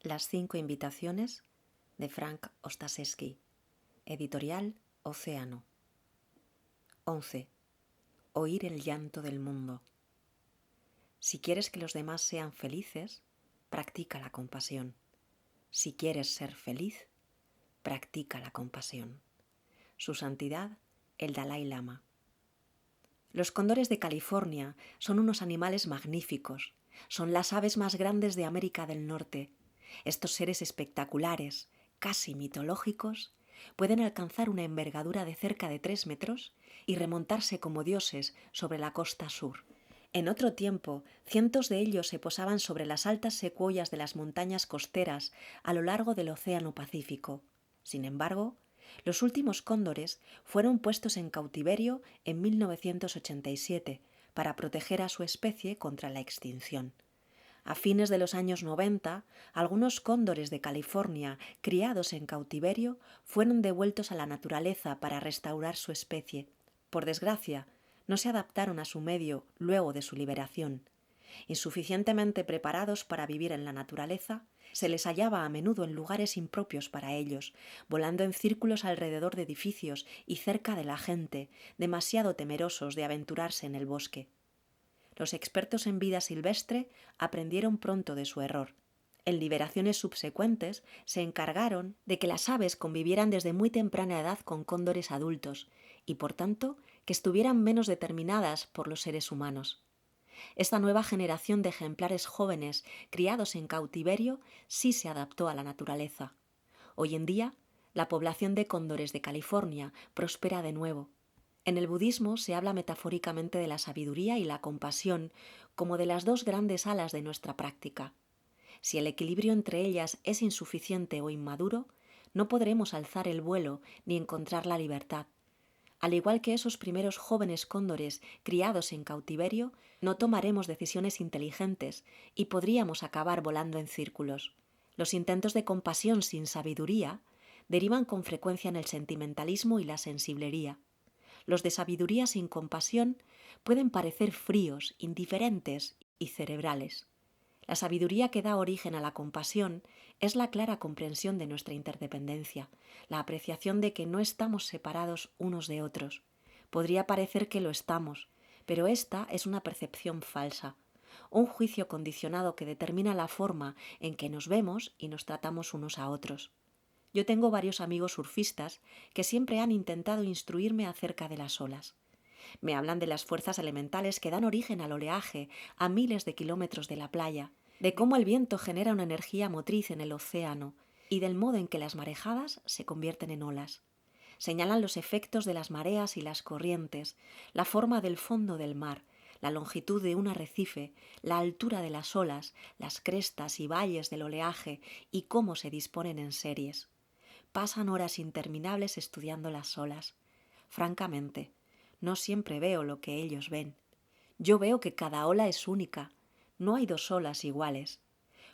Las 5 invitaciones de Frank Ostaseski. Editorial Océano. 11. Oír el llanto del mundo. Si quieres que los demás sean felices, practica la compasión. Si quieres ser feliz, practica la compasión. Su Santidad, el Dalai Lama. Los cóndores de California son unos animales magníficos. Son las aves más grandes de América del Norte. Estos seres espectaculares, casi mitológicos, pueden alcanzar una envergadura de cerca de 3 metros y remontarse como dioses sobre la costa sur. En otro tiempo, cientos de ellos se posaban sobre las altas secuoyas de las montañas costeras a lo largo del Océano Pacífico. Sin embargo, los últimos cóndores fueron puestos en cautiverio en 1987 para proteger a su especie contra la extinción. A fines de los años 90, algunos cóndores de California criados en cautiverio fueron devueltos a la naturaleza para restaurar su especie. Por desgracia, no se adaptaron a su medio luego de su liberación. Insuficientemente preparados para vivir en la naturaleza, se les hallaba a menudo en lugares impropios para ellos, volando en círculos alrededor de edificios y cerca de la gente, demasiado temerosos de aventurarse en el bosque. Los expertos en vida silvestre aprendieron pronto de su error. En liberaciones subsecuentes se encargaron de que las aves convivieran desde muy temprana edad con cóndores adultos y, por tanto, que estuvieran menos determinadas por los seres humanos. Esta nueva generación de ejemplares jóvenes criados en cautiverio sí se adaptó a la naturaleza. Hoy en día, la población de cóndores de California prospera de nuevo. En el budismo se habla metafóricamente de la sabiduría y la compasión como de las dos grandes alas de nuestra práctica. Si el equilibrio entre ellas es insuficiente o inmaduro, no podremos alzar el vuelo ni encontrar la libertad. Al igual que esos primeros jóvenes cóndores criados en cautiverio, no tomaremos decisiones inteligentes y podríamos acabar volando en círculos. Los intentos de compasión sin sabiduría derivan con frecuencia en el sentimentalismo y la sensiblería. Los de sabiduría sin compasión pueden parecer fríos, indiferentes y cerebrales. La sabiduría que da origen a la compasión es la clara comprensión de nuestra interdependencia, la apreciación de que no estamos separados unos de otros. Podría parecer que lo estamos, pero esta es una percepción falsa, un juicio condicionado que determina la forma en que nos vemos y nos tratamos unos a otros. Yo tengo varios amigos surfistas que siempre han intentado instruirme acerca de las olas. Me hablan de las fuerzas elementales que dan origen al oleaje a miles de kilómetros de la playa, de cómo el viento genera una energía motriz en el océano y del modo en que las marejadas se convierten en olas. Señalan los efectos de las mareas y las corrientes, la forma del fondo del mar, la longitud de un arrecife, la altura de las olas, las crestas y valles del oleaje y cómo se disponen en series. Pasan horas interminables estudiando las olas. Francamente, no siempre veo lo que ellos ven. Yo veo que cada ola es única. No hay dos olas iguales.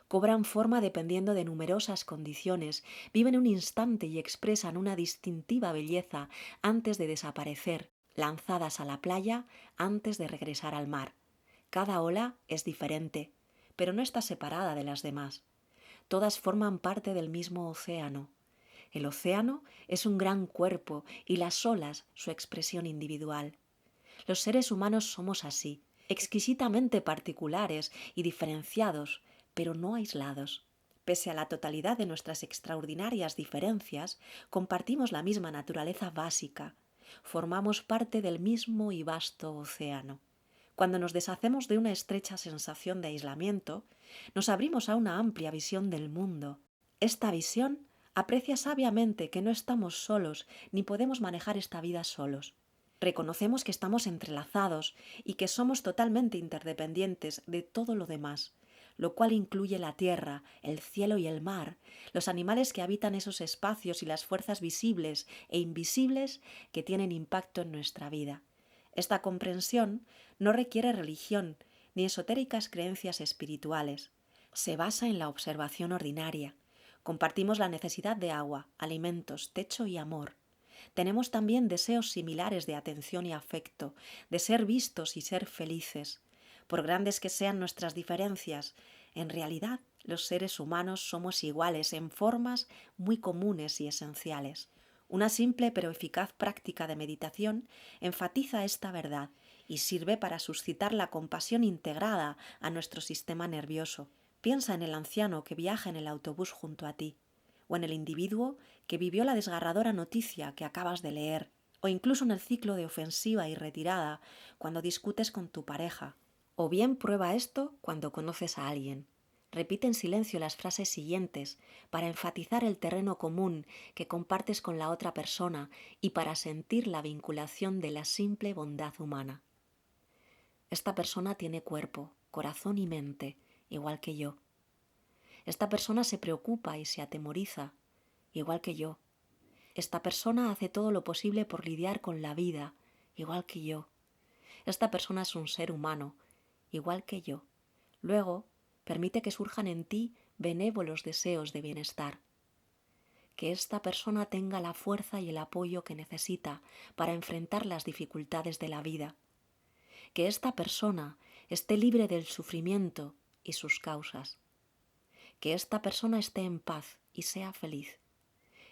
Cobran forma dependiendo de numerosas condiciones, viven un instante y expresan una distintiva belleza antes de desaparecer, lanzadas a la playa antes de regresar al mar. Cada ola es diferente, pero no está separada de las demás. Todas forman parte del mismo océano. El océano es un gran cuerpo y las olas su expresión individual. Los seres humanos somos así, exquisitamente particulares y diferenciados, pero no aislados. Pese a la totalidad de nuestras extraordinarias diferencias, compartimos la misma naturaleza básica. Formamos parte del mismo y vasto océano. Cuando nos deshacemos de una estrecha sensación de aislamiento, nos abrimos a una amplia visión del mundo. Esta visión aprecia sabiamente que no estamos solos ni podemos manejar esta vida solos. Reconocemos que estamos entrelazados y que somos totalmente interdependientes de todo lo demás, lo cual incluye la tierra, el cielo y el mar, los animales que habitan esos espacios y las fuerzas visibles e invisibles que tienen impacto en nuestra vida. Esta comprensión no requiere religión ni esotéricas creencias espirituales. Se basa en la observación ordinaria. Compartimos la necesidad de agua, alimentos, techo y amor. Tenemos también deseos similares de atención y afecto, de ser vistos y ser felices. Por grandes que sean nuestras diferencias, En realidad, los seres humanos somos iguales en formas muy comunes y esenciales. Una simple pero eficaz práctica de meditación enfatiza esta verdad y sirve para suscitar la compasión integrada a nuestro sistema nervioso. Piensa en el anciano que viaja en el autobús junto a ti, o en el individuo que vivió la desgarradora noticia que acabas de leer, o incluso en el ciclo de ofensiva y retirada cuando discutes con tu pareja. O bien prueba esto cuando conoces a alguien. Repite en silencio las frases siguientes para enfatizar el terreno común que compartes con la otra persona y para sentir la vinculación de la simple bondad humana. Esta persona tiene cuerpo, corazón y mente, igual que yo. Esta persona se preocupa y se atemoriza, igual que yo. Esta persona hace todo lo posible por lidiar con la vida, igual que yo. Esta persona es un ser humano, igual que yo. Luego, permite que surjan en ti benévolos deseos de bienestar. Que esta persona tenga la fuerza y el apoyo que necesita para enfrentar las dificultades de la vida. Que esta persona esté libre del sufrimiento y sus causas. Que esta persona esté en paz y sea feliz.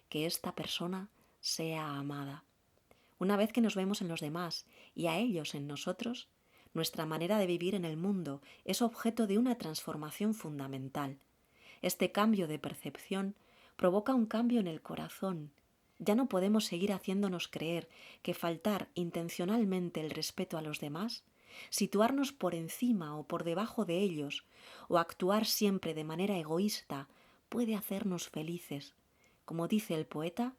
Que esta persona sea amada. Una vez que nos vemos en los demás y a ellos en nosotros, nuestra manera de vivir en el mundo es objeto de una transformación fundamental. Este cambio de percepción provoca un cambio en el corazón. Ya no podemos seguir haciéndonos creer que faltar intencionalmente el respeto a los demás, situarnos por encima o por debajo de ellos, o actuar siempre de manera egoísta, puede hacernos felices. Como dice el poeta,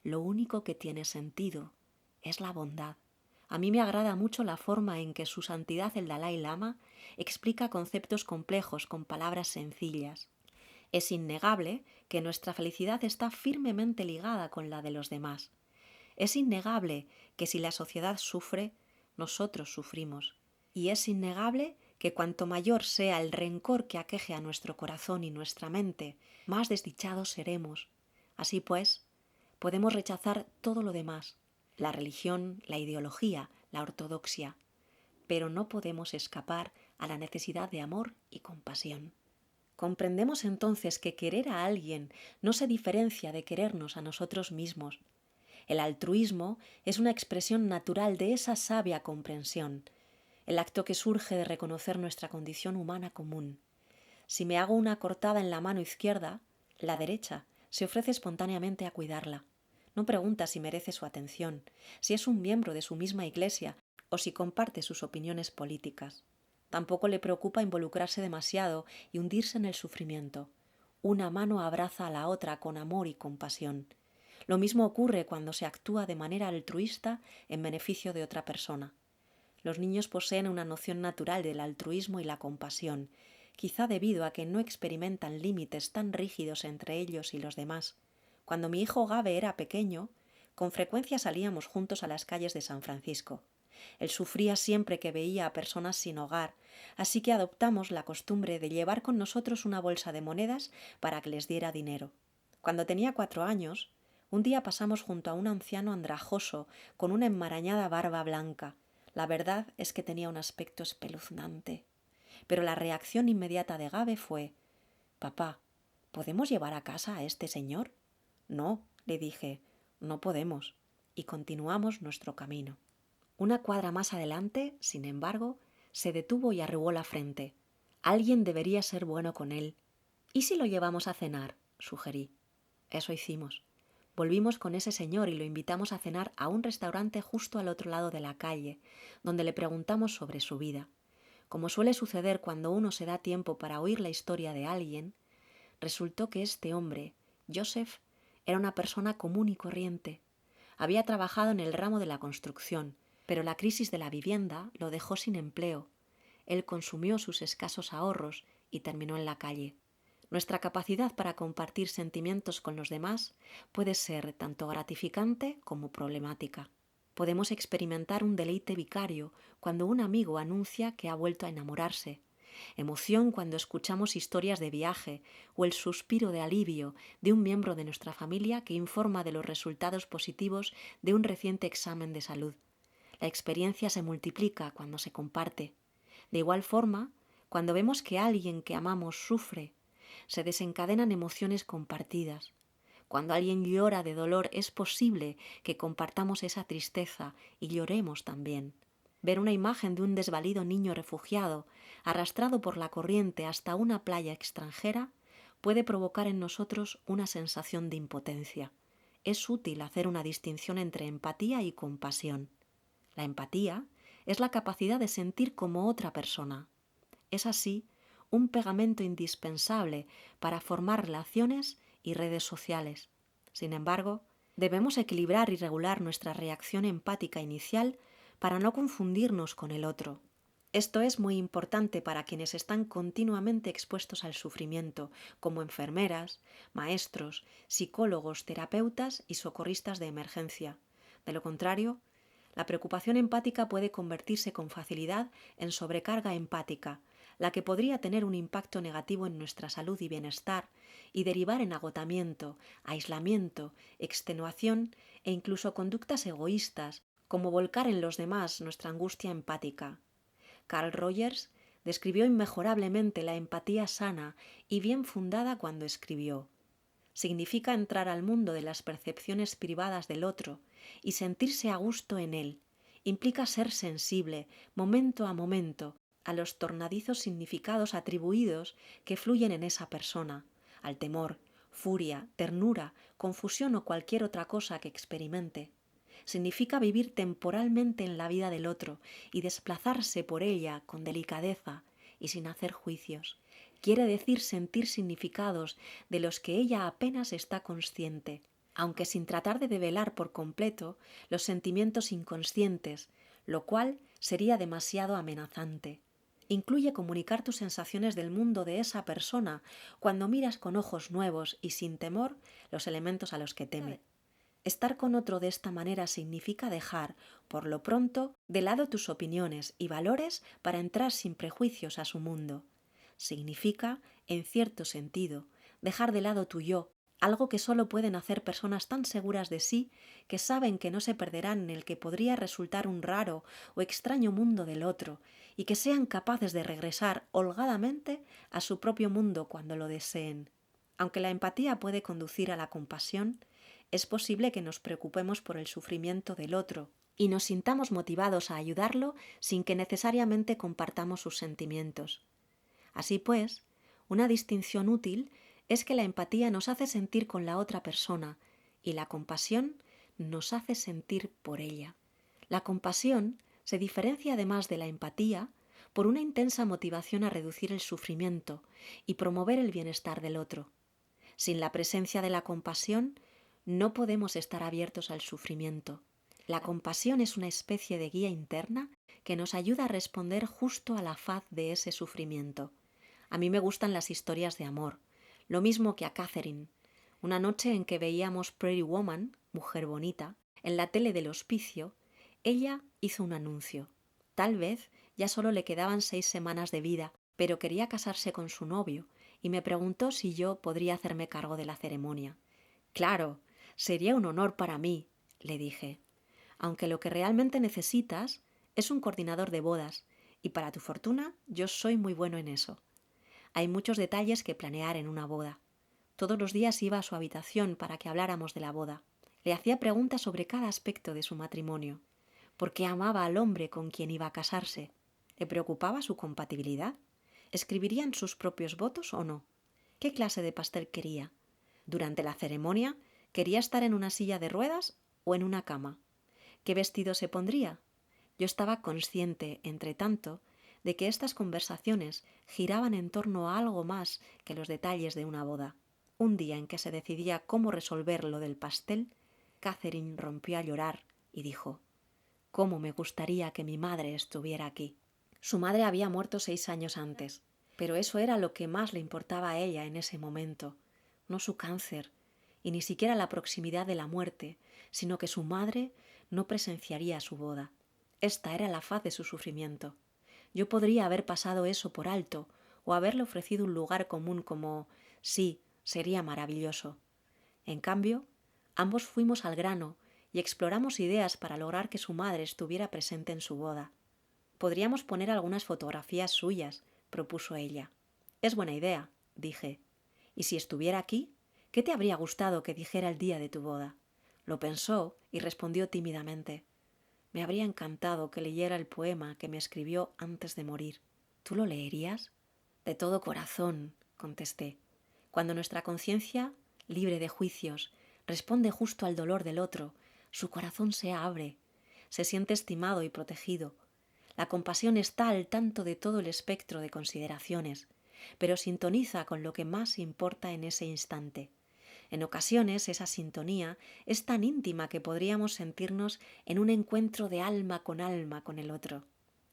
lo único que tiene sentido es la bondad. A mí me agrada mucho la forma en que su santidad el Dalai Lama explica conceptos complejos con palabras sencillas. Es innegable que nuestra felicidad está firmemente ligada con la de los demás. Es innegable que si la sociedad sufre, nosotros sufrimos. Y es innegable que cuanto mayor sea el rencor que aqueje a nuestro corazón y nuestra mente, más desdichados seremos. Así pues, podemos rechazar todo lo demás, la religión, la ideología, la ortodoxia, pero no podemos escapar a la necesidad de amor y compasión. Comprendemos entonces que querer a alguien no se diferencia de querernos a nosotros mismos. El altruismo es una expresión natural de esa sabia comprensión, el acto que surge de reconocer nuestra condición humana común. Si me hago una cortada en la mano izquierda, la derecha se ofrece espontáneamente a cuidarla. No pregunta si merece su atención, si es un miembro de su misma iglesia o si comparte sus opiniones políticas. Tampoco le preocupa involucrarse demasiado y hundirse en el sufrimiento. Una mano abraza a la otra con amor y compasión. Lo mismo ocurre cuando se actúa de manera altruista en beneficio de otra persona. Los niños poseen una noción natural del altruismo y la compasión, quizá debido a que no experimentan límites tan rígidos entre ellos y los demás. Cuando mi hijo Gabe era pequeño, con frecuencia salíamos juntos a las calles de San Francisco. Él sufría siempre que veía a personas sin hogar, así que adoptamos la costumbre de llevar con nosotros una bolsa de monedas para que les diera dinero. Cuando tenía 4 años, un día pasamos junto a un anciano andrajoso con una enmarañada barba blanca. La verdad es que tenía un aspecto espeluznante. Pero la reacción inmediata de Gabe fue: «Papá, ¿podemos llevar a casa a este señor?» «No», le dije, «no podemos», y continuamos nuestro camino. Una cuadra más adelante, sin embargo, se detuvo y arrugó la frente. Alguien debería ser bueno con él. «¿Y si lo llevamos a cenar?», sugerí. Eso hicimos. Volvimos con ese señor y lo invitamos a cenar a un restaurante justo al otro lado de la calle, donde le preguntamos sobre su vida. Como suele suceder cuando uno se da tiempo para oír la historia de alguien, resultó que este hombre, Joseph, era una persona común y corriente. Había trabajado en el ramo de la construcción, pero la crisis de la vivienda lo dejó sin empleo. Él consumió sus escasos ahorros y terminó en la calle. Nuestra capacidad para compartir sentimientos con los demás puede ser tanto gratificante como problemática. Podemos experimentar un deleite vicario cuando un amigo anuncia que ha vuelto a enamorarse, emoción cuando escuchamos historias de viaje o el suspiro de alivio de un miembro de nuestra familia que informa de los resultados positivos de un reciente examen de salud. La experiencia se multiplica cuando se comparte. De igual forma, Cuando vemos que alguien que amamos sufre, se desencadenan emociones compartidas. Cuando alguien llora de dolor, es posible que compartamos esa tristeza y lloremos también. Ver una imagen de un desvalido niño refugiado, arrastrado por la corriente hasta una playa extranjera, puede provocar en nosotros una sensación de impotencia. Es útil hacer una distinción entre empatía y compasión. La empatía es la capacidad de sentir como otra persona. Es así un pegamento indispensable para formar relaciones y redes sociales. Sin embargo, debemos equilibrar y regular nuestra reacción empática inicial para no confundirnos con el otro. Esto es muy importante para quienes están continuamente expuestos al sufrimiento, como enfermeras, maestros, psicólogos, terapeutas y socorristas de emergencia. De lo contrario, la preocupación empática puede convertirse con facilidad en sobrecarga empática, la que podría tener un impacto negativo en nuestra salud y bienestar y derivar en agotamiento, aislamiento, extenuación e incluso conductas egoístas, como volcar en los demás nuestra angustia empática. Carl Rogers describió inmejorablemente la empatía sana y bien fundada cuando escribió: significa entrar al mundo de las percepciones privadas del otro y sentirse a gusto en él. Implica ser sensible, momento a momento, a los tornadizos significados atribuidos que fluyen en esa persona, al temor, furia, ternura, confusión o cualquier otra cosa que experimente. Significa vivir temporalmente en la vida del otro y desplazarse por ella con delicadeza y sin hacer juicios. Quiere decir sentir significados de los que ella apenas está consciente, aunque sin tratar de develar por completo los sentimientos inconscientes, lo cual sería demasiado amenazante. Incluye comunicar tus sensaciones del mundo de esa persona cuando miras con ojos nuevos y sin temor los elementos a los que teme. Estar con otro de esta manera significa dejar, por lo pronto, de lado tus opiniones y valores para entrar sin prejuicios a su mundo. Significa, en cierto sentido, dejar de lado tu yo, algo que solo pueden hacer personas tan seguras de sí que saben que no se perderán en el que podría resultar un raro o extraño mundo del otro y que sean capaces de regresar holgadamente a su propio mundo cuando lo deseen. Aunque la empatía puede conducir a la compasión, es posible que nos preocupemos por el sufrimiento del otro y nos sintamos motivados a ayudarlo sin que necesariamente compartamos sus sentimientos. Así pues, una distinción útil es que la empatía nos hace sentir con la otra persona y la compasión nos hace sentir por ella. La compasión se diferencia además de la empatía por una intensa motivación a reducir el sufrimiento y promover el bienestar del otro. Sin la presencia de la compasión, no podemos estar abiertos al sufrimiento. La compasión es una especie de guía interna que nos ayuda a responder justo a la faz de ese sufrimiento. A mí me gustan las historias de amor, lo mismo que a Catherine. Una noche en que veíamos Pretty Woman, Mujer Bonita, en la tele del hospicio, ella hizo un anuncio. Tal vez ya solo le quedaban 6 semanas de vida, pero quería casarse con su novio y me preguntó si yo podría hacerme cargo de la ceremonia. Claro, sería un honor para mí, le dije, aunque lo que realmente necesitas es un coordinador de bodas, y para tu fortuna yo soy muy bueno en eso. Hay muchos detalles que planear en una boda. Todos los días iba a su habitación para que habláramos de la boda. Le hacía preguntas sobre cada aspecto de su matrimonio. ¿Por qué amaba al hombre con quien iba a casarse? ¿Le preocupaba su compatibilidad? ¿Escribirían sus propios votos o no? ¿Qué clase de pastel quería? Durante la ceremonia, ¿quería estar en una silla de ruedas o en una cama? ¿Qué vestido se pondría? Yo estaba consciente, entre tanto, de que estas conversaciones giraban en torno a algo más que los detalles de una boda. Un día en que se decidía cómo resolver lo del pastel, Catherine rompió a llorar y dijo: «¿Cómo me gustaría que mi madre estuviera aquí?». Su madre había muerto 6 años antes, pero eso era lo que más le importaba a ella en ese momento. No su cáncer, y ni siquiera la proximidad de la muerte, sino que su madre no presenciaría su boda. Esta era la faz de su sufrimiento. Yo podría haber pasado eso por alto o haberle ofrecido un lugar común como «sí, sería maravilloso». En cambio, ambos fuimos al grano y exploramos ideas para lograr que su madre estuviera presente en su boda. Podríamos poner algunas fotografías suyas, propuso ella. Es buena idea, dije. ¿Y si estuviera aquí? ¿Qué te habría gustado que dijera el día de tu boda? Lo pensó y respondió tímidamente. Me habría encantado que leyera el poema que me escribió antes de morir. ¿Tú lo leerías? De todo corazón, contesté. Cuando nuestra conciencia, libre de juicios, responde justo al dolor del otro, su corazón se abre, se siente estimado y protegido. La compasión está al tanto de todo el espectro de consideraciones, pero sintoniza con lo que más importa en ese instante. En ocasiones esa sintonía es tan íntima que podríamos sentirnos en un encuentro de alma con el otro.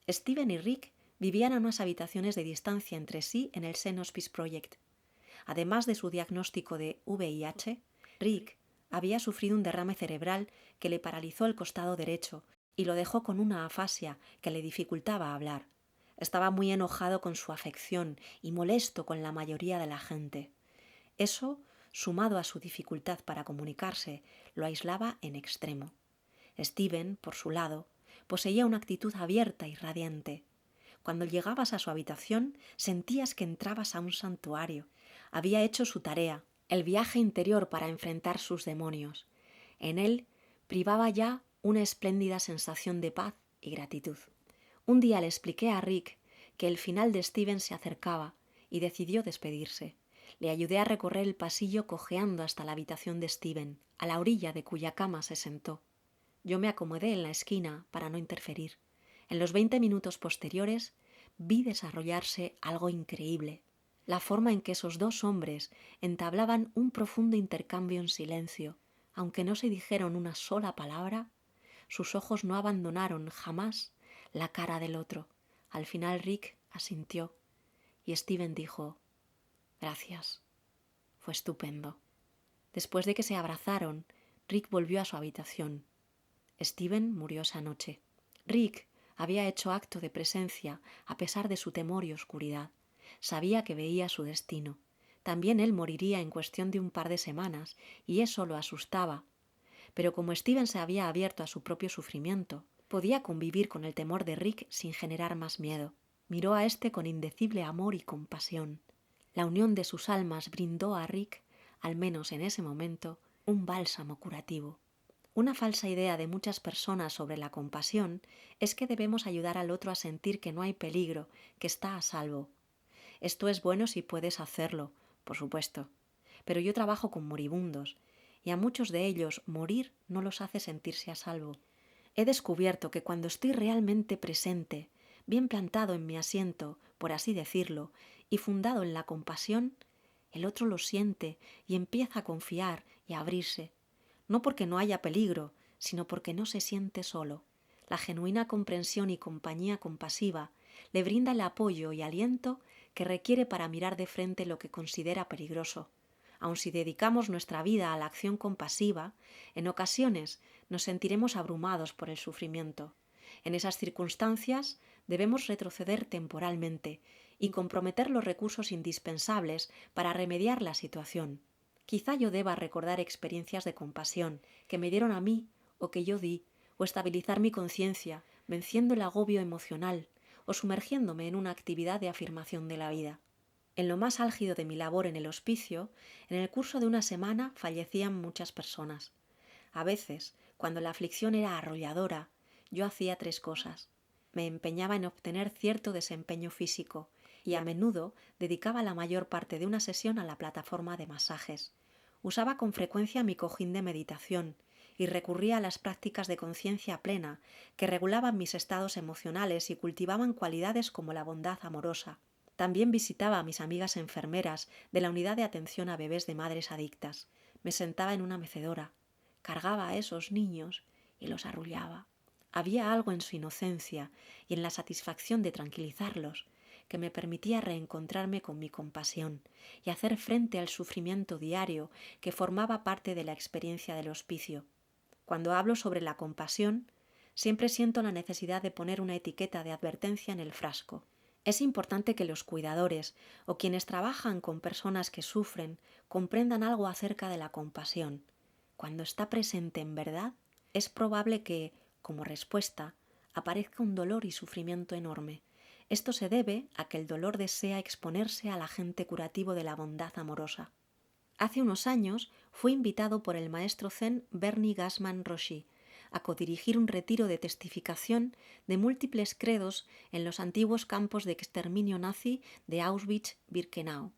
Steven y Rick vivían a unas habitaciones de distancia entre sí en el Zen Hospice Project. Además de su diagnóstico de VIH, Rick había sufrido un derrame cerebral que le paralizó el costado derecho y lo dejó con una afasia que le dificultaba hablar. Estaba muy enojado con su afección y molesto con la mayoría de la gente. Eso, sumado a su dificultad para comunicarse, lo aislaba en extremo. Steven, por su lado, poseía una actitud abierta y radiante. Cuando llegabas a su habitación, sentías que entrabas a un santuario. Había hecho su tarea, el viaje interior para enfrentar sus demonios. En él privaba ya una espléndida sensación de paz y gratitud. Un día le expliqué a Rick que el final de Steven se acercaba y decidió despedirse. Le ayudé a recorrer el pasillo cojeando hasta la habitación de Steven, a la orilla de cuya cama se sentó. Yo me acomodé en la esquina para no interferir. En los 20 minutos posteriores vi desarrollarse algo increíble. La forma en que esos dos hombres entablaban un profundo intercambio en silencio. Aunque no se dijeron una sola palabra, sus ojos no abandonaron jamás la cara del otro. Al final Rick asintió y Steven dijo: «Gracias. Fue estupendo». Después de que se abrazaron, Rick volvió a su habitación. Steven murió esa noche. Rick había hecho acto de presencia a pesar de su temor y oscuridad. Sabía que veía su destino. También él moriría en cuestión de un par de semanas, y eso lo asustaba. Pero como Steven se había abierto a su propio sufrimiento, podía convivir con el temor de Rick sin generar más miedo. Miró a éste con indecible amor y compasión. La unión de sus almas brindó a Rick, al menos en ese momento, un bálsamo curativo. Una falsa idea de muchas personas sobre la compasión es que debemos ayudar al otro a sentir que no hay peligro, que está a salvo. Esto es bueno si puedes hacerlo, por supuesto. Pero yo trabajo con moribundos, y a muchos de ellos morir no los hace sentirse a salvo. He descubierto que cuando estoy realmente presente, bien plantado en mi asiento, por así decirlo, y fundado en la compasión, el otro lo siente y empieza a confiar y a abrirse. No porque no haya peligro, sino porque no se siente solo. La genuina comprensión y compañía compasiva le brinda el apoyo y aliento que requiere para mirar de frente lo que considera peligroso. Aun si dedicamos nuestra vida a la acción compasiva, en ocasiones nos sentiremos abrumados por el sufrimiento. En esas circunstancias debemos retroceder temporalmente y comprometer los recursos indispensables para remediar la situación. Quizá yo deba recordar experiencias de compasión que me dieron a mí o que yo di, o estabilizar mi conciencia, venciendo el agobio emocional o sumergiéndome en una actividad de afirmación de la vida. En lo más álgido de mi labor en el hospicio, en el curso de una semana fallecían muchas personas. A veces, cuando la aflicción era arrolladora, yo hacía 3 cosas. Me empeñaba en obtener cierto desempeño físico y a menudo dedicaba la mayor parte de una sesión a la plataforma de masajes. Usaba con frecuencia mi cojín de meditación y recurría a las prácticas de conciencia plena que regulaban mis estados emocionales y cultivaban cualidades como la bondad amorosa. También visitaba a mis amigas enfermeras de la unidad de atención a bebés de madres adictas. Me sentaba en una mecedora, cargaba a esos niños y los arrullaba. Había algo en su inocencia y en la satisfacción de tranquilizarlos que me permitía reencontrarme con mi compasión y hacer frente al sufrimiento diario que formaba parte de la experiencia del hospicio. Cuando hablo sobre la compasión, siempre siento la necesidad de poner una etiqueta de advertencia en el frasco. Es importante que los cuidadores o quienes trabajan con personas que sufren comprendan algo acerca de la compasión. Cuando está presente en verdad, es probable que, como respuesta, aparezca un dolor y sufrimiento enorme. Esto se debe a que el dolor desea exponerse al agente curativo de la bondad amorosa. Hace unos años fui invitado por el maestro zen Bernie Gassman Roshi a codirigir un retiro de testificación de múltiples credos en los antiguos campos de exterminio nazi de Auschwitz-Birkenau.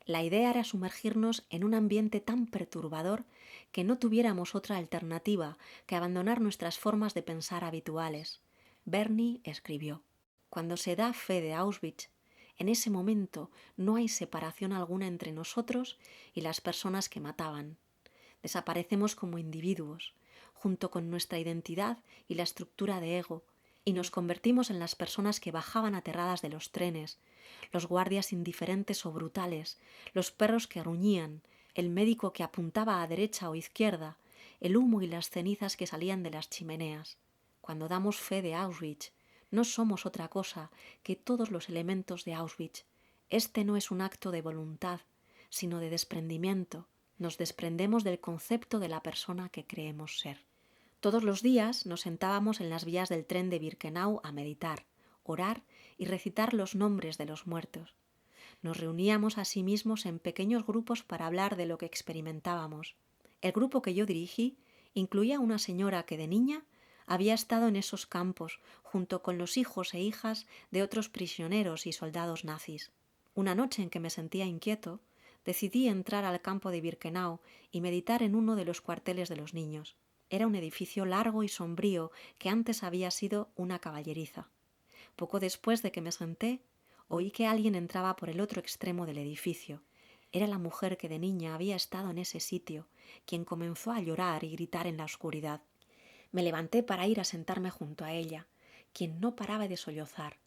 La idea era sumergirnos en un ambiente tan perturbador que no tuviéramos otra alternativa que abandonar nuestras formas de pensar habituales. Bernie escribió: «Cuando se da fe de Auschwitz, en ese momento no hay separación alguna entre nosotros y las personas que mataban. Desaparecemos como individuos, junto con nuestra identidad y la estructura de ego, y nos convertimos en las personas que bajaban aterradas de los trenes, los guardias indiferentes o brutales, los perros que gruñían, el médico que apuntaba a derecha o izquierda, el humo y las cenizas que salían de las chimeneas. Cuando damos fe de Auschwitz, no somos otra cosa que todos los elementos de Auschwitz. Este no es un acto de voluntad, sino de desprendimiento. Nos desprendemos del concepto de la persona que creemos ser». Todos los días nos sentábamos en las vías del tren de Birkenau a meditar, orar y recitar los nombres de los muertos. Nos reuníamos asimismo en pequeños grupos para hablar de lo que experimentábamos. El grupo que yo dirigí incluía a una señora que de niña había estado en esos campos junto con los hijos e hijas de otros prisioneros y soldados nazis. Una noche en que me sentía inquieto, decidí entrar al campo de Birkenau y meditar en uno de los cuarteles de los niños. Era un edificio largo y sombrío que antes había sido una caballeriza. Poco después de que me senté, oí que alguien entraba por el otro extremo del edificio. Era la mujer que de niña había estado en ese sitio, quien comenzó a llorar y gritar en la oscuridad. Me levanté para ir a sentarme junto a ella, quien no paraba de sollozar.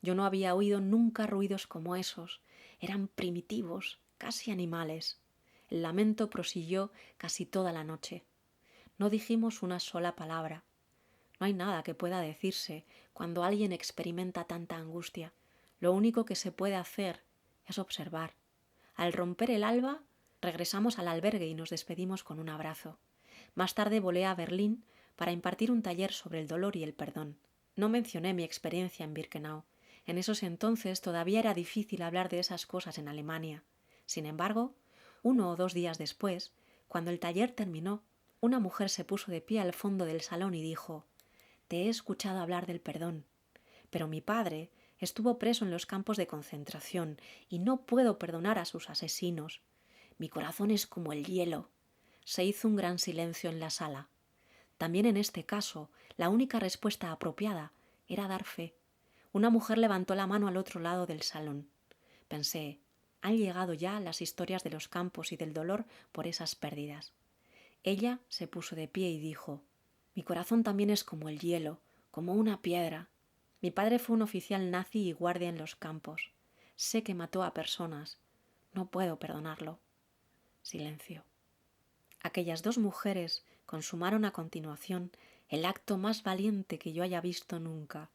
Yo no había oído nunca ruidos como esos. Eran primitivos, casi animales. El lamento prosiguió casi toda la noche. No dijimos una sola palabra. No hay nada que pueda decirse cuando alguien experimenta tanta angustia. Lo único que se puede hacer es observar. Al romper el alba, regresamos al albergue y nos despedimos con un abrazo. Más tarde volé a Berlín para impartir un taller sobre el dolor y el perdón. No mencioné mi experiencia en Birkenau. En esos entonces todavía era difícil hablar de esas cosas en Alemania. Sin embargo, 1 o 2 días después, cuando el taller terminó, una mujer se puso de pie al fondo del salón y dijo: «Te he escuchado hablar del perdón, pero mi padre estuvo preso en los campos de concentración y no puedo perdonar a sus asesinos. Mi corazón es como el hielo». Se hizo un gran silencio en la sala. También en este caso, la única respuesta apropiada era dar fe. Una mujer levantó la mano al otro lado del salón. Pensé: han llegado ya las historias de los campos y del dolor por esas pérdidas. Ella se puso de pie y dijo: «Mi corazón también es como el hielo, como una piedra. Mi padre fue un oficial nazi y guardia en los campos. Sé que mató a personas. No puedo perdonarlo». Silencio. Aquellas 2 mujeres consumaron a continuación el acto más valiente que yo haya visto nunca.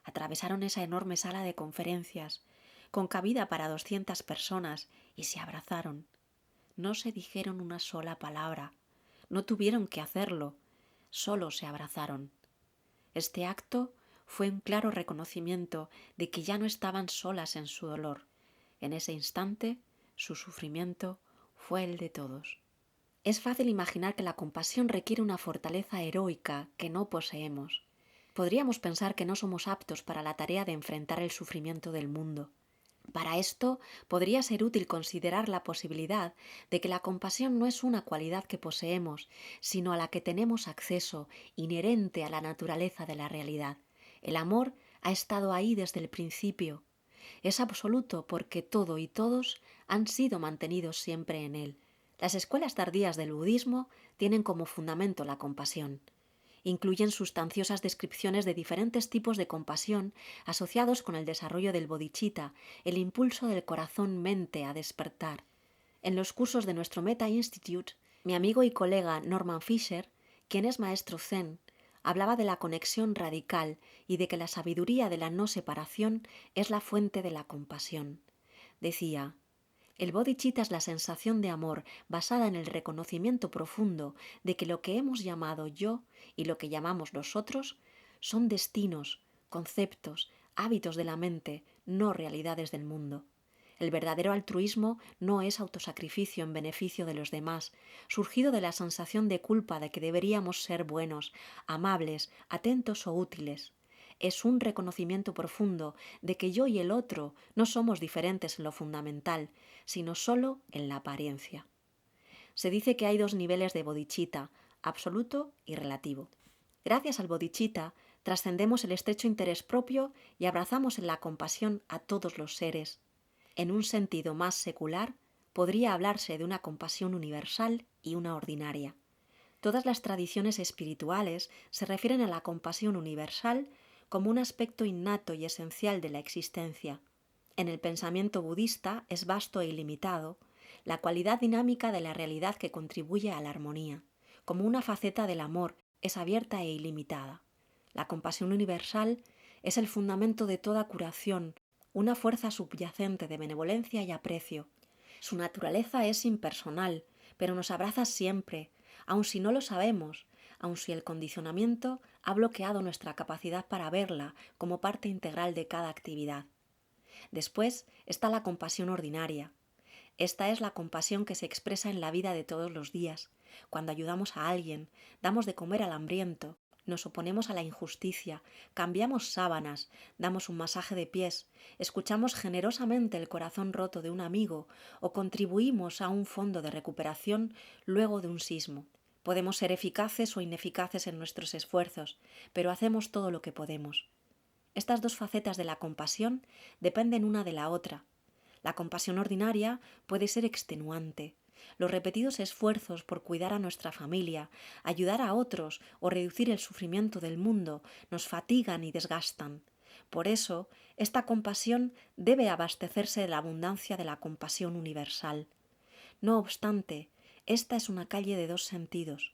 Atravesaron esa enorme sala de conferencias, con cabida para 200 personas, y se abrazaron. No se dijeron una sola palabra. No tuvieron que hacerlo, solo se abrazaron. Este acto fue un claro reconocimiento de que ya no estaban solas en su dolor. En ese instante, su sufrimiento fue el de todos. Es fácil imaginar que la compasión requiere una fortaleza heroica que no poseemos. Podríamos pensar que no somos aptos para la tarea de enfrentar el sufrimiento del mundo. Para esto, podría ser útil considerar la posibilidad de que la compasión no es una cualidad que poseemos, sino a la que tenemos acceso, inherente a la naturaleza de la realidad. El amor ha estado ahí desde el principio. Es absoluto porque todo y todos han sido mantenidos siempre en él. Las escuelas tardías del budismo tienen como fundamento la compasión. Incluyen sustanciosas descripciones de diferentes tipos de compasión asociados con el desarrollo del bodhicitta, el impulso del corazón-mente a despertar. En los cursos de nuestro Metta Institute, mi amigo y colega Norman Fisher, quien es maestro zen, hablaba de la conexión radical y de que la sabiduría de la no separación es la fuente de la compasión. Decía: «El bodhicitta es la sensación de amor basada en el reconocimiento profundo de que lo que hemos llamado yo y lo que llamamos los otros son destinos, conceptos, hábitos de la mente, no realidades del mundo. El verdadero altruismo no es autosacrificio en beneficio de los demás, surgido de la sensación de culpa de que deberíamos ser buenos, amables, atentos o útiles. Es un reconocimiento profundo de que yo y el otro no somos diferentes en lo fundamental, sino solo en la apariencia. Se dice que hay dos niveles de bodhicitta, absoluto y relativo. Gracias al bodhicitta, trascendemos el estrecho interés propio y abrazamos en la compasión a todos los seres. En un sentido más secular, podría hablarse de una compasión universal y una ordinaria. Todas las tradiciones espirituales se refieren a la compasión universal como un aspecto innato y esencial de la existencia. En el pensamiento budista es vasto e ilimitado la cualidad dinámica de la realidad que contribuye a la armonía. Como una faceta del amor es abierta e ilimitada. La compasión universal es el fundamento de toda curación, una fuerza subyacente de benevolencia y aprecio. Su naturaleza es impersonal, pero nos abraza siempre, aun si no lo sabemos, aun si el condicionamiento ha bloqueado nuestra capacidad para verla como parte integral de cada actividad. Después está la compasión ordinaria. Esta es la compasión que se expresa en la vida de todos los días, cuando ayudamos a alguien, damos de comer al hambriento, nos oponemos a la injusticia, cambiamos sábanas, damos un masaje de pies, escuchamos generosamente el corazón roto de un amigo o contribuimos a un fondo de recuperación luego de un sismo. Podemos ser eficaces o ineficaces en nuestros esfuerzos, pero hacemos todo lo que podemos. Estas dos facetas de la compasión dependen una de la otra. La compasión ordinaria puede ser extenuante. Los repetidos esfuerzos por cuidar a nuestra familia, ayudar a otros o reducir el sufrimiento del mundo nos fatigan y desgastan. Por eso, esta compasión debe abastecerse de la abundancia de la compasión universal. No obstante, esta es una calle de dos sentidos.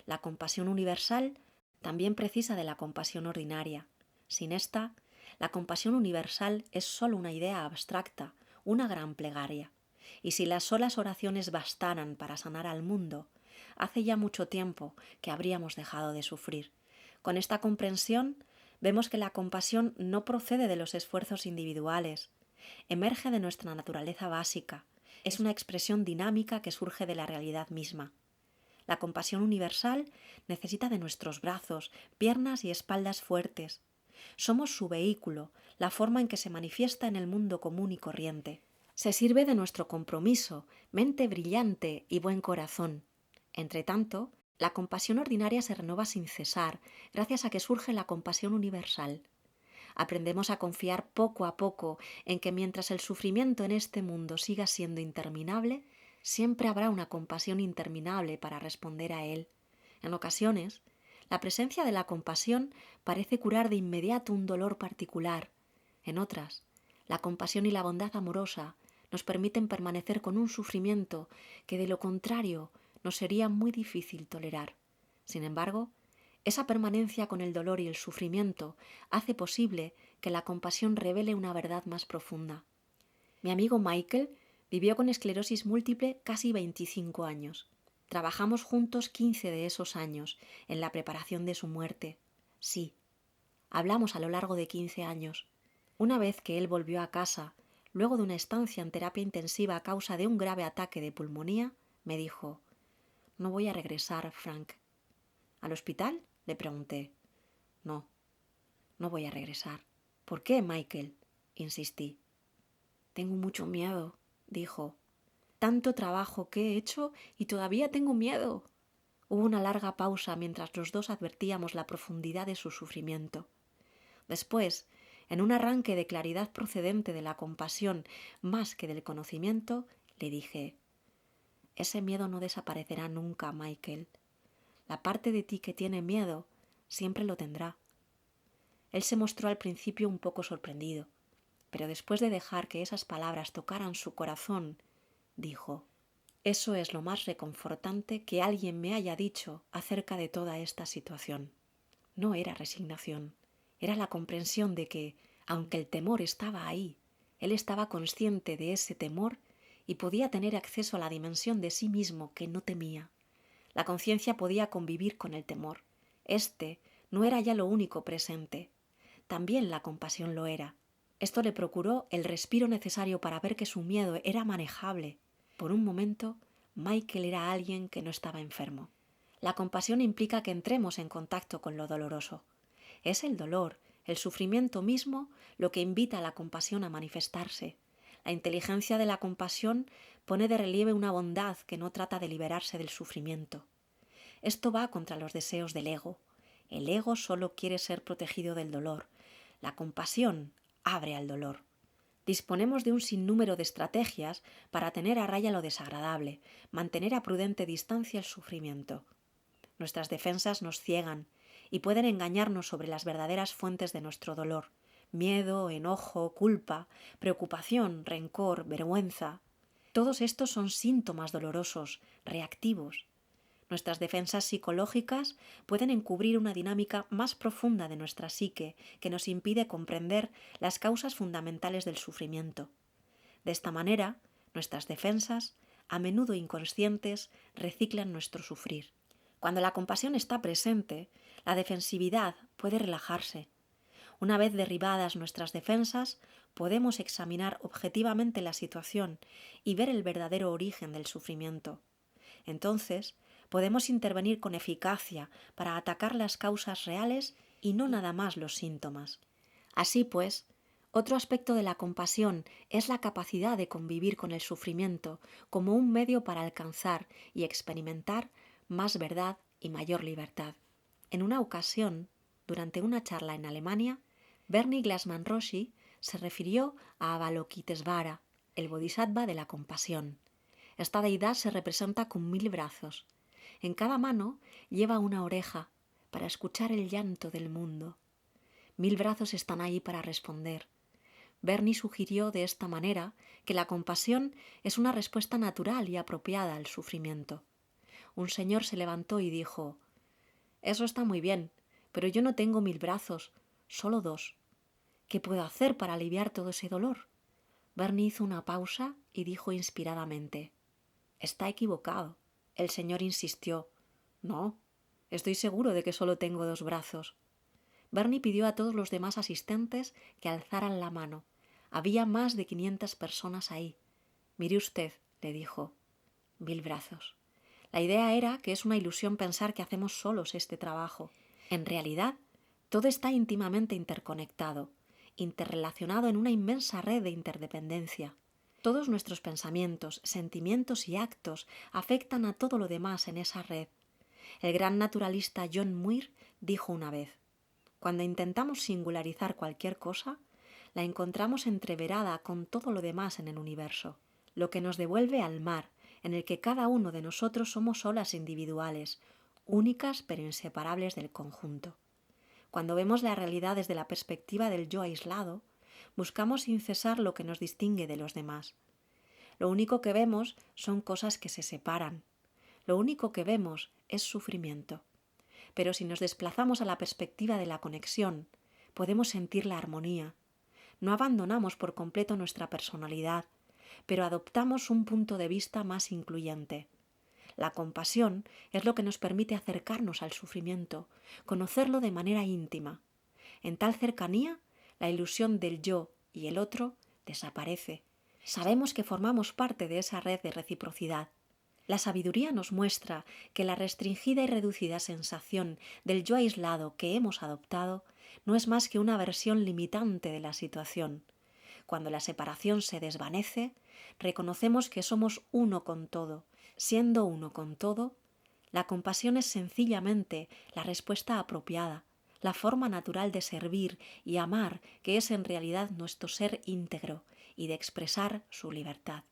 La compasión universal también precisa de la compasión ordinaria. Sin esta, la compasión universal es sólo una idea abstracta, una gran plegaria. Y si las solas oraciones bastaran para sanar al mundo, hace ya mucho tiempo que habríamos dejado de sufrir. Con esta comprensión, vemos que la compasión no procede de los esfuerzos individuales, emerge de nuestra naturaleza básica, es una expresión dinámica que surge de la realidad misma. La compasión universal necesita de nuestros brazos, piernas y espaldas fuertes. Somos su vehículo, la forma en que se manifiesta en el mundo común y corriente. Se sirve de nuestro compromiso, mente brillante y buen corazón. Entretanto, la compasión ordinaria se renueva sin cesar, gracias a que surge la compasión universal. Aprendemos a confiar poco a poco en que mientras el sufrimiento en este mundo siga siendo interminable, siempre habrá una compasión interminable para responder a él. En ocasiones, la presencia de la compasión parece curar de inmediato un dolor particular. En otras, la compasión y la bondad amorosa nos permiten permanecer con un sufrimiento que de lo contrario nos sería muy difícil tolerar. Sin embargo, esa permanencia con el dolor y el sufrimiento hace posible que la compasión revele una verdad más profunda. Mi amigo Michael vivió con esclerosis múltiple casi 25 años. Trabajamos juntos 15 de esos años en la preparación de su muerte. Sí, hablamos a lo largo de 15 años. Una vez que él volvió a casa, luego de una estancia en terapia intensiva a causa de un grave ataque de pulmonía, me dijo: «No voy a regresar, Frank». «¿Al hospital?», le pregunté. «No, no voy a regresar». «¿Por qué, Michael?», insistí. «Tengo mucho miedo», dijo. «Tanto trabajo que he hecho y todavía tengo miedo». Hubo una larga pausa mientras los dos advertíamos la profundidad de su sufrimiento. Después, en un arranque de claridad procedente de la compasión más que del conocimiento, le dije: «Ese miedo no desaparecerá nunca, Michael. La parte de ti que tiene miedo siempre lo tendrá». Él se mostró al principio un poco sorprendido, pero después de dejar que esas palabras tocaran su corazón, dijo: «Eso es lo más reconfortante que alguien me haya dicho acerca de toda esta situación». No era resignación, era la comprensión de que, aunque el temor estaba ahí, él estaba consciente de ese temor y podía tener acceso a la dimensión de sí mismo que no temía. La conciencia podía convivir con el temor. Este no era ya lo único presente. también la compasión lo era. Esto le procuró el respiro necesario para ver que su miedo era manejable. Por un momento, Michael era alguien que no estaba enfermo. La compasión implica que entremos en contacto con lo doloroso. Es el dolor, el sufrimiento mismo, lo que invita a la compasión a manifestarse. La inteligencia de la compasión pone de relieve una bondad que no trata de liberarse del sufrimiento. Esto va contra los deseos del ego. El ego solo quiere ser protegido del dolor. La compasión abre al dolor. Disponemos de un sinnúmero de estrategias para tener a raya lo desagradable, mantener a prudente distancia el sufrimiento. Nuestras defensas nos ciegan y pueden engañarnos sobre las verdaderas fuentes de nuestro dolor: miedo, enojo, culpa, preocupación, rencor, vergüenza. Todos estos son síntomas dolorosos, reactivos. Nuestras defensas psicológicas pueden encubrir una dinámica más profunda de nuestra psique que nos impide comprender las causas fundamentales del sufrimiento. De esta manera, nuestras defensas, a menudo inconscientes, reciclan nuestro sufrir. Cuando la compasión está presente, la defensividad puede relajarse. Una vez derribadas nuestras defensas, podemos examinar objetivamente la situación y ver el verdadero origen del sufrimiento. Entonces, podemos intervenir con eficacia para atacar las causas reales y no nada más los síntomas. Así pues, otro aspecto de la compasión es la capacidad de convivir con el sufrimiento como un medio para alcanzar y experimentar más verdad y mayor libertad. En una ocasión, durante una charla en Alemania, Bernie Glassman-Roshi se refirió a Avalokitesvara, el bodhisattva de la compasión. Esta deidad se representa con 1000 brazos. En cada mano lleva una oreja para escuchar el llanto del mundo. 1000 brazos están ahí para responder. Bernie sugirió de esta manera que la compasión es una respuesta natural y apropiada al sufrimiento. Un señor se levantó y dijo: «Eso está muy bien, pero yo no tengo 1000 brazos, solo 2. ¿Qué puedo hacer para aliviar todo ese dolor?» Bernie hizo una pausa y dijo inspiradamente: «Está equivocado». El señor insistió: «No, estoy seguro de que solo tengo 2 brazos». Bernie pidió a todos los demás asistentes que alzaran la mano. Había más de 500 personas ahí. «Mire usted», le dijo, «1000 brazos». La idea era que es una ilusión pensar que hacemos solos este trabajo. En realidad, todo está íntimamente interconectado, interrelacionado en una inmensa red de interdependencia. Todos nuestros pensamientos, sentimientos y actos afectan a todo lo demás en esa red. El gran naturalista John Muir dijo una vez: «Cuando intentamos singularizar cualquier cosa, la encontramos entreverada con todo lo demás en el universo, lo que nos devuelve al mar, en el que cada uno de nosotros somos olas individuales, únicas pero inseparables del conjunto». Cuando vemos la realidad desde la perspectiva del yo aislado, buscamos sin cesar lo que nos distingue de los demás. Lo único que vemos son cosas que se separan. Lo único que vemos es sufrimiento. Pero si nos desplazamos a la perspectiva de la conexión, podemos sentir la armonía. No abandonamos por completo nuestra personalidad, pero adoptamos un punto de vista más incluyente. La compasión es lo que nos permite acercarnos al sufrimiento, conocerlo de manera íntima. En tal cercanía, la ilusión del yo y el otro desaparece. Sabemos que formamos parte de esa red de reciprocidad. La sabiduría nos muestra que la restringida y reducida sensación del yo aislado que hemos adoptado no es más que una versión limitante de la situación. Cuando la separación se desvanece, reconocemos que somos uno con todo. Siendo uno con todo, la compasión es sencillamente la respuesta apropiada, la forma natural de servir y amar que es en realidad nuestro ser íntegro y de expresar su libertad.